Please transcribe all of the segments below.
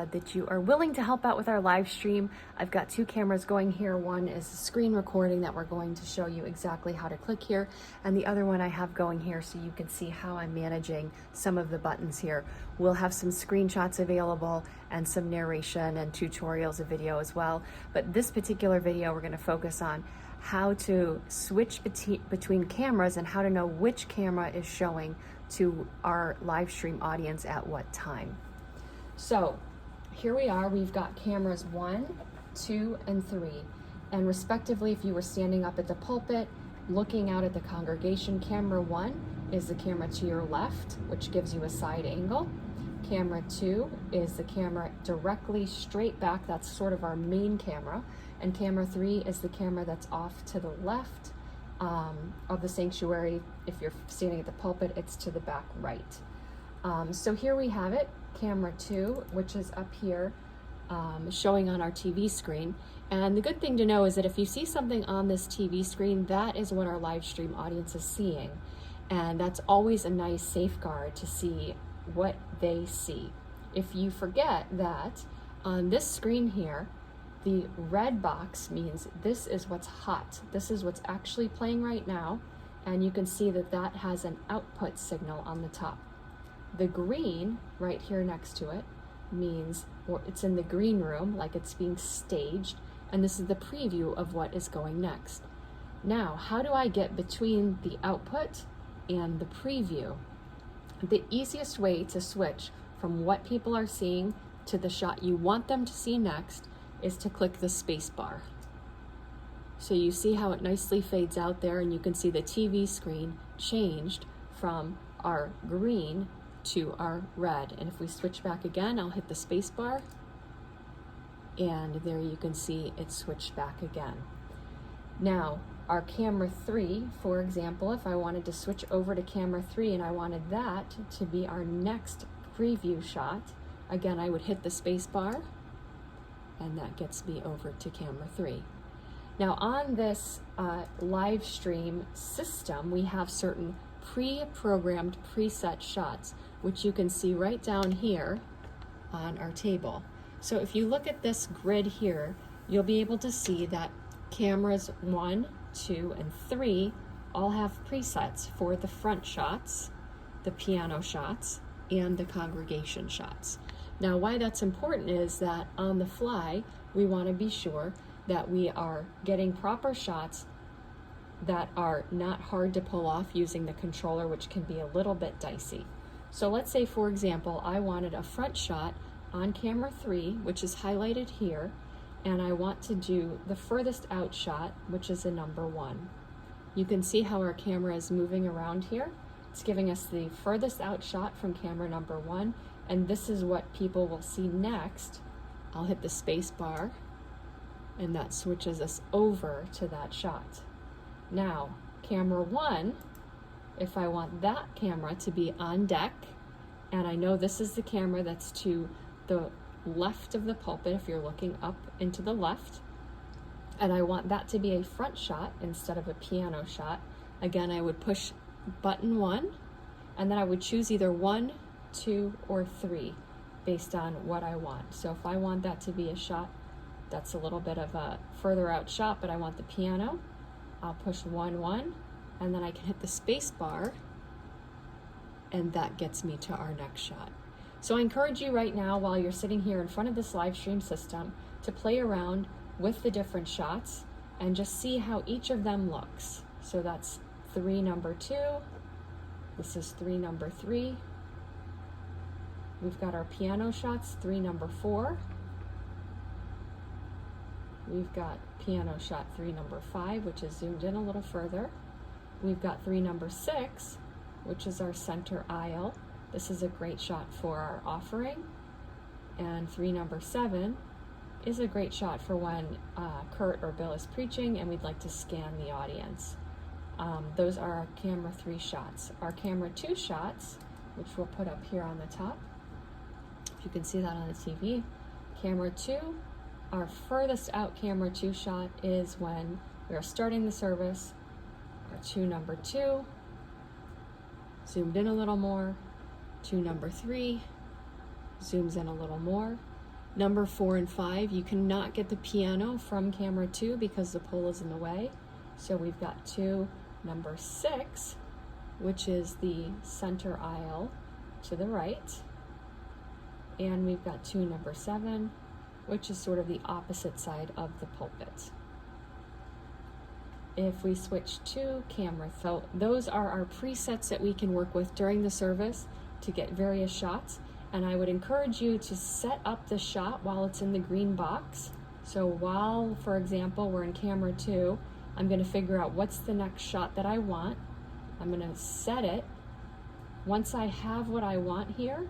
glad that you are willing to help out with our live stream. I've got two cameras going here. One is a screen recording that we're going to show you exactly how to click here, and the other one I have going here so you can see how I'm managing some of the buttons here. We'll have some screenshots available and some narration and tutorials of video as well, but this particular video we're going to focus on how to switch between cameras and how to know which camera is showing to our live stream audience at what time. So here we are, we've got cameras 1, 2, and 3. And respectively, if you were standing up at the pulpit, looking out at the congregation, camera 1 is the camera to your left, which gives you a side angle. Camera 2 is the camera directly straight back, that's sort of our main camera. And camera 3 is the camera that's off to the left of the sanctuary. If you're standing at the pulpit, it's to the back right. So here we have it, camera 2, which is up here showing on our TV screen. And the good thing to know is that if you see something on this TV screen, that is what our live stream audience is seeing. And that's always a nice safeguard to see what they see. If you forget that on this screen here, the red box means this is what's hot. This is what's actually playing right now. And you can see that that has an output signal on the top. The green right here next to it means it's in the green room, like it's being staged. And this is the preview of what is going next. Now, how do I get between the output and the preview? The easiest way to switch from what people are seeing to the shot you want them to see next is to click the space bar. So you see how it nicely fades out there, and you can see the TV screen changed from our green to our red. And if we switch back again, I'll hit the space bar, and there you can see it switched back again. Now, our camera 3, for example, if I wanted to switch over to camera 3 and I wanted that to be our next preview shot, again, I would hit the space bar, and that gets me over to camera 3. Now on this live stream system, we have certain pre-programmed preset shots, which you can see right down here on our table. So if you look at this grid here, you'll be able to see that cameras 1, 2, and 3 all have presets for the front shots, the piano shots, and the congregation shots. Now, why that's important is that on the fly, we want to be sure that we are getting proper shots that are not hard to pull off using the controller, which can be a little bit dicey. So let's say, for example, I wanted a front shot on camera 3, which is highlighted here, and I want to do the furthest out shot, which is a number 1. You can see how our camera is moving around here. It's giving us the furthest out shot from camera number 1, and this is what people will see next. I'll hit the space bar, and that switches us over to that shot. Now, camera 1, if I want that camera to be on deck, and I know this is the camera that's to the left of the pulpit if you're looking up into the left, and I want that to be a front shot instead of a piano shot, again, I would push button 1, and then I would choose either 1, 2, or 3 based on what I want. So if I want that to be a shot that's a little bit of a further out shot, but I want the piano, I'll push 1, 1, and then I can hit the space bar, and that gets me to our next shot. So I encourage you right now, while you're sitting here in front of this live stream system, to play around with the different shots and just see how each of them looks. So that's 3, number 2. This is 3, number 3. We've got our piano shots, 3, number 4. We've got piano shot 3, number 5, which is zoomed in a little further. We've got 3, number 6, which is our center aisle. This is a great shot for our offering. And 3, number 7 is a great shot for when Kurt or Bill is preaching and we'd like to scan the audience. Those are our camera 3 shots. Our camera 2 shots, which we'll put up here on the top, if you can see that on the TV. Camera 2, our furthest out camera 2 shot is when we are starting the service. Our 2, number 2, zoomed in a little more. 2, number 3, zooms in a little more. number 4 and 5. You cannot get the piano from camera 2 because the pole is in the way. So we've got 2, number 6, which is the center aisle to the right. And we've got 2, number 7, which is sort of the opposite side of the pulpit. If we switch to camera, so those are our presets that we can work with during the service to get various shots. And I would encourage you to set up the shot while it's in the green box. So while, for example, we're in camera 2, I'm going to figure out what's the next shot that I want. I'm going to set it. Once I have what I want here,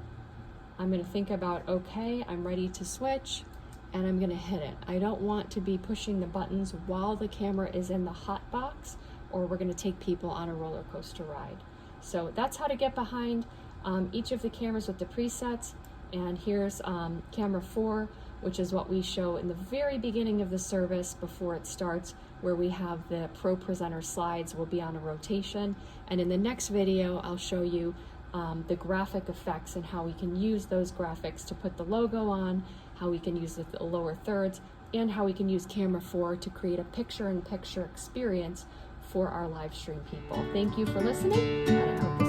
I'm going to think about, okay, I'm ready to switch, and I'm going to hit it. I don't want to be pushing the buttons while the camera is in the hot box, or we're going to take people on a roller coaster ride. So that's how to get behind each of the cameras with the presets. And here's camera 4, which is what we show in the very beginning of the service before it starts, where we have the Pro Presenter slides will be on a rotation. And in the next video, I'll show you the graphic effects and how we can use those graphics to put the logo on, how we can use the lower thirds, and how we can use camera 4 to create a picture-in-picture experience for our live stream people. Thank you for listening, and I hope this